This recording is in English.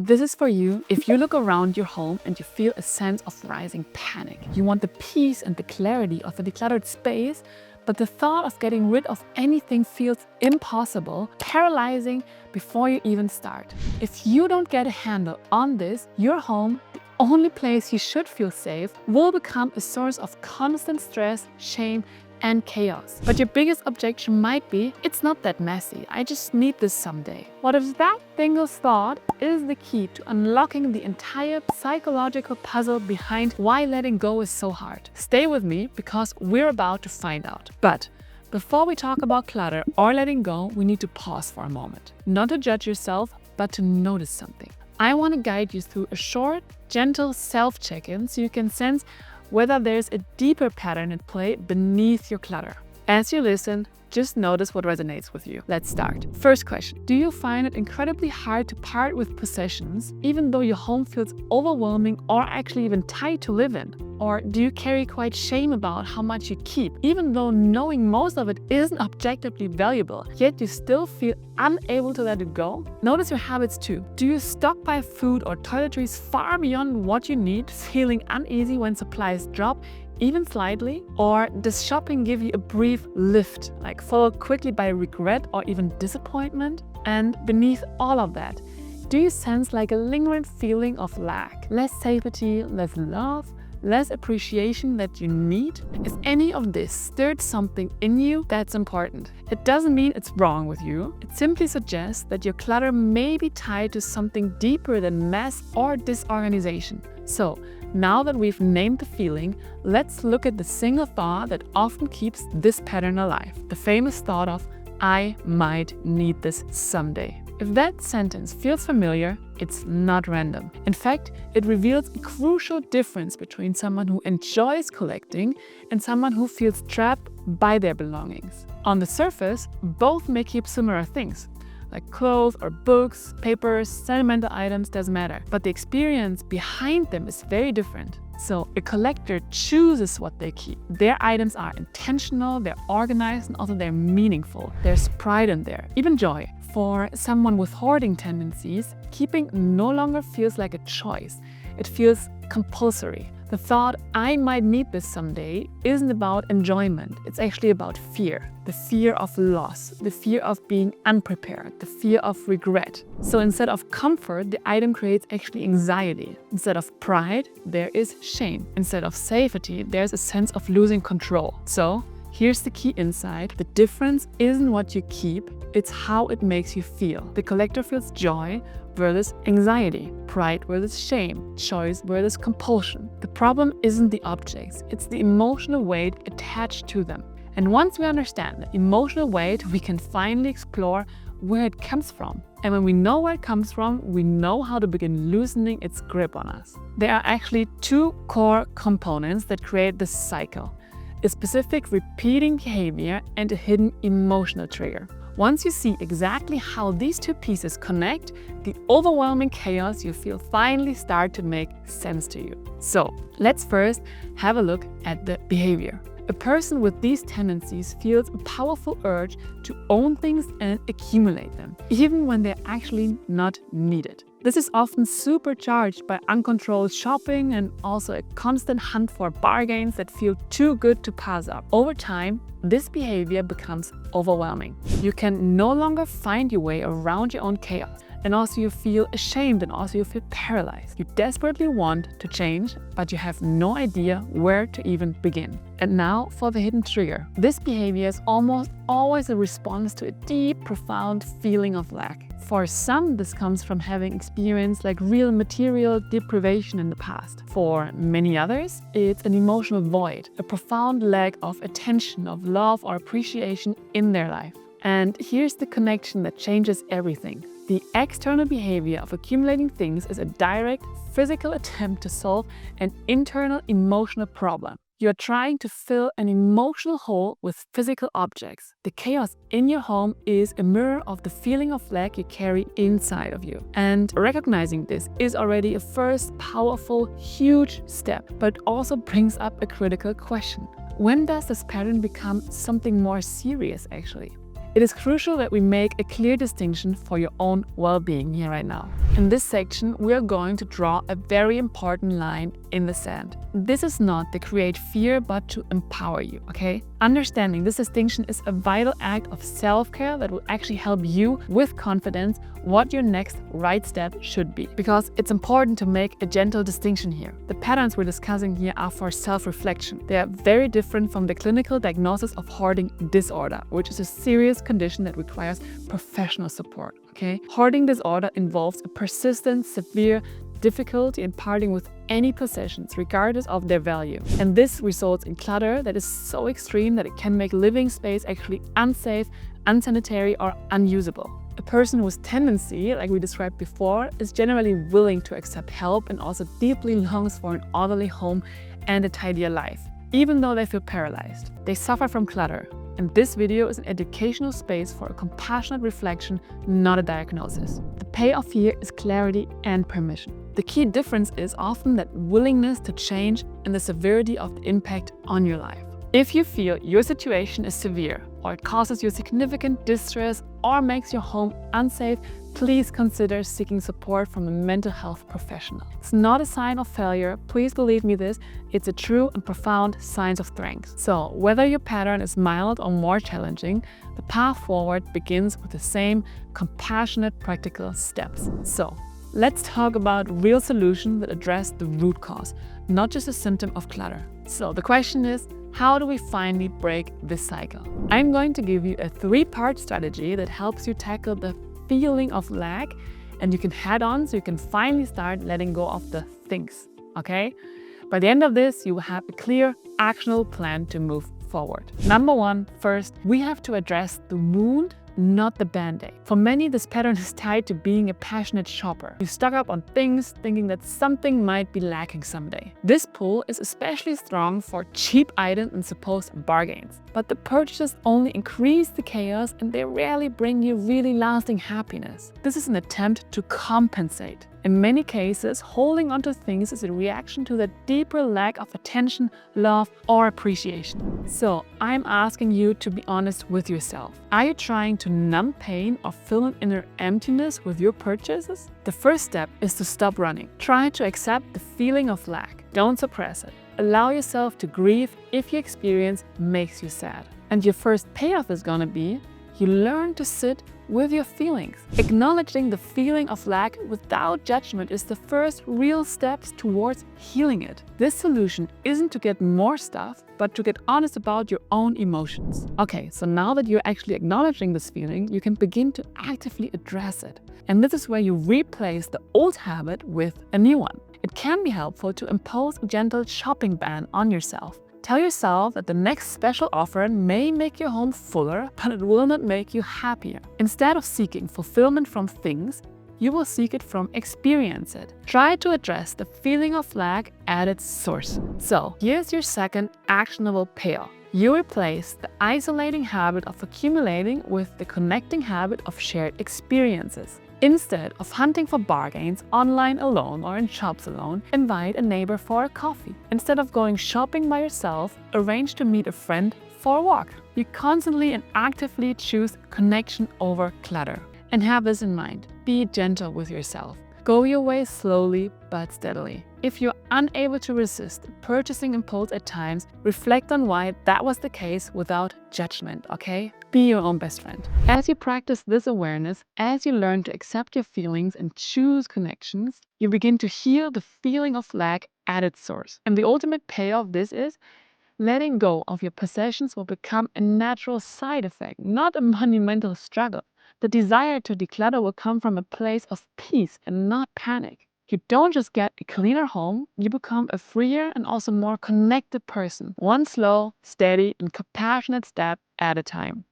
This is for you if you look around your home and you feel a sense of rising panic. You want the peace and the clarity of a decluttered space, but the thought of getting rid of anything feels impossible, paralyzing before you even start. If you don't get a handle on this, your home, the only place you should feel safe, will become a source of constant stress, shame, and chaos. But your biggest objection might be, it's not that messy, I just need this someday. What if that single thought is the key to unlocking the entire psychological puzzle behind why letting go is so hard? Stay with me because we're about to find out. But before we talk about clutter or letting go, we need to pause for a moment. Not to judge yourself, but to notice something. I want to guide you through a short, gentle self-check-in so you can sense whether there's a deeper pattern at play beneath your clutter. As you listen, just notice what resonates with you. Let's start. First question. Do you find it incredibly hard to part with possessions, even though your home feels overwhelming or actually even tight to live in? Or do you carry quite shame about how much you keep, even though knowing most of it isn't objectively valuable, yet you still feel unable to let it go? Notice your habits too. Do you stockpile food or toiletries far beyond what you need, feeling uneasy when supplies drop, even slightly? Or does shopping give you a brief lift, like followed quickly by regret or even disappointment? And beneath all of that, do you sense like a lingering feeling of lack, less safety, less love, less appreciation that you need? If any of this stirred something in you, that's important. It doesn't mean it's wrong with you. It simply suggests that your clutter may be tied to something deeper than mess or disorganization. So, now that we've named the feeling, let's look at the single thought that often keeps this pattern alive. The famous thought of, I might need this someday. If that sentence feels familiar, it's not random. In fact, it reveals a crucial difference between someone who enjoys collecting and someone who feels trapped by their belongings. On the surface, both may keep similar things, like clothes or books, papers, sentimental items, doesn't matter. But the experience behind them is very different. So a collector chooses what they keep. Their items are intentional, they're organized, and also they're meaningful. There's pride in there, even joy. For someone with hoarding tendencies, keeping no longer feels like a choice. It feels compulsory. The thought, I might need this someday, isn't about enjoyment. It's actually about fear. The fear of loss, the fear of being unprepared, the fear of regret. So instead of comfort, the item creates actually anxiety. Instead of pride, there is shame. Instead of safety, there's a sense of losing control. So here's the key insight. The difference isn't what you keep, it's how it makes you feel. The collector feels joy versus anxiety, pride versus shame, choice versus compulsion. The problem isn't the objects, it's the emotional weight attached to them. And once we understand the emotional weight, we can finally explore where it comes from. And when we know where it comes from, we know how to begin loosening its grip on us. There are actually two core components that create this cycle: a specific repeating behavior and a hidden emotional trigger. Once you see exactly how these two pieces connect, the overwhelming chaos you feel finally start to make sense to you. So let's first have a look at the behavior. A person with these tendencies feels a powerful urge to own things and accumulate them, even when they're actually not needed. This is often supercharged by uncontrolled shopping and also a constant hunt for bargains that feel too good to pass up. Over time, this behavior becomes overwhelming. You can no longer find your way around your own chaos. And also you feel ashamed and also you feel paralyzed. You desperately want to change, but you have no idea where to even begin. And now for the hidden trigger. This behavior is almost always a response to a deep, profound feeling of lack. For some, this comes from having experienced like real material deprivation in the past. For many others, it's an emotional void, a profound lack of attention, of love or appreciation in their life. And here's the connection that changes everything. The external behavior of accumulating things is a direct physical attempt to solve an internal emotional problem. You're trying to fill an emotional hole with physical objects. The chaos in your home is a mirror of the feeling of lack you carry inside of you. And recognizing this is already a first powerful, huge step, but also brings up a critical question. When does this pattern become something more serious actually? It is crucial that we make a clear distinction for your own well-being here right now. In this section, we are going to draw a very important line in the sand. This is not to create fear, but to empower you, okay? Understanding this distinction is a vital act of self-care that will actually help you with confidence what your next right step should be. Because it's important to make a gentle distinction here. The patterns we're discussing here are for self-reflection. They are very different from the clinical diagnosis of hoarding disorder, which is a serious condition that requires professional support, okay? Hoarding disorder involves a persistent, severe difficulty in parting with any possessions, regardless of their value. And this results in clutter that is so extreme that it can make living space actually unsafe, unsanitary, or unusable. A person with tendency, like we described before, is generally willing to accept help and also deeply longs for an orderly home and a tidier life, even though they feel paralyzed. They suffer from clutter. And this video is an educational space for a compassionate reflection, not a diagnosis. The payoff here is clarity and permission. The key difference is often that willingness to change and the severity of the impact on your life. If you feel your situation is severe, or it causes you significant distress, or makes your home unsafe, please consider seeking support from a mental health professional. It's not a sign of failure, please believe me this, it's a true and profound sign of strength. So, whether your pattern is mild or more challenging, the path forward begins with the same compassionate, practical steps. So, let's talk about real solutions that address the root cause, not just a symptom of clutter. So, the question is, how do we finally break this cycle? I'm going to give you a 3-part strategy that helps you tackle the feeling of lack, and you can head on so you can finally start letting go of the things, okay? By the end of this, you will have a clear, actionable plan to move forward. Number 1, first, we have to address the wound, not the band-aid. For many, this pattern is tied to being a passionate shopper. You stock up on things thinking that something might be lacking someday. This pull is especially strong for cheap items and supposed bargains. But the purchases only increase the chaos and they rarely bring you really lasting happiness. This is an attempt to compensate. In many cases, holding onto things is a reaction to the deeper lack of attention, love, or appreciation. So, I'm asking you to be honest with yourself. Are you trying to numb pain or fill an inner emptiness with your purchases? The first step is to stop running. Try to accept the feeling of lack. Don't suppress it. Allow yourself to grieve if your experience makes you sad. And your first payoff is gonna be you learn to sit with your feelings. Acknowledging the feeling of lack without judgment is the first real steps towards healing it. This solution isn't to get more stuff, but to get honest about your own emotions. Okay, so now that you're actually acknowledging this feeling, you can begin to actively address it. And this is where you replace the old habit with a new one. It can be helpful to impose a gentle shopping ban on yourself. Tell yourself that the next special offer may make your home fuller, but it will not make you happier. Instead of seeking fulfillment from things, you will seek it from experiences. Try to address the feeling of lack at its source. So, here's your second actionable payoff. You replace the isolating habit of accumulating with the connecting habit of shared experiences. Instead of hunting for bargains online alone or in shops alone, invite a neighbor for a coffee. Instead of going shopping by yourself, arrange to meet a friend for a walk. You constantly and actively choose connection over clutter. And have this in mind, be gentle with yourself. Go your way slowly but steadily. If you're unable to resist purchasing impulse at times, reflect on why that was the case without judgment, okay? Be your own best friend. As you practice this awareness, as you learn to accept your feelings and choose connections, you begin to heal the feeling of lack at its source. And the ultimate payoff of this is letting go of your possessions will become a natural side effect, not a monumental struggle. The desire to declutter will come from a place of peace and not panic. You don't just get a cleaner home, you become a freer and also more connected person, one slow, steady, and compassionate step at a time.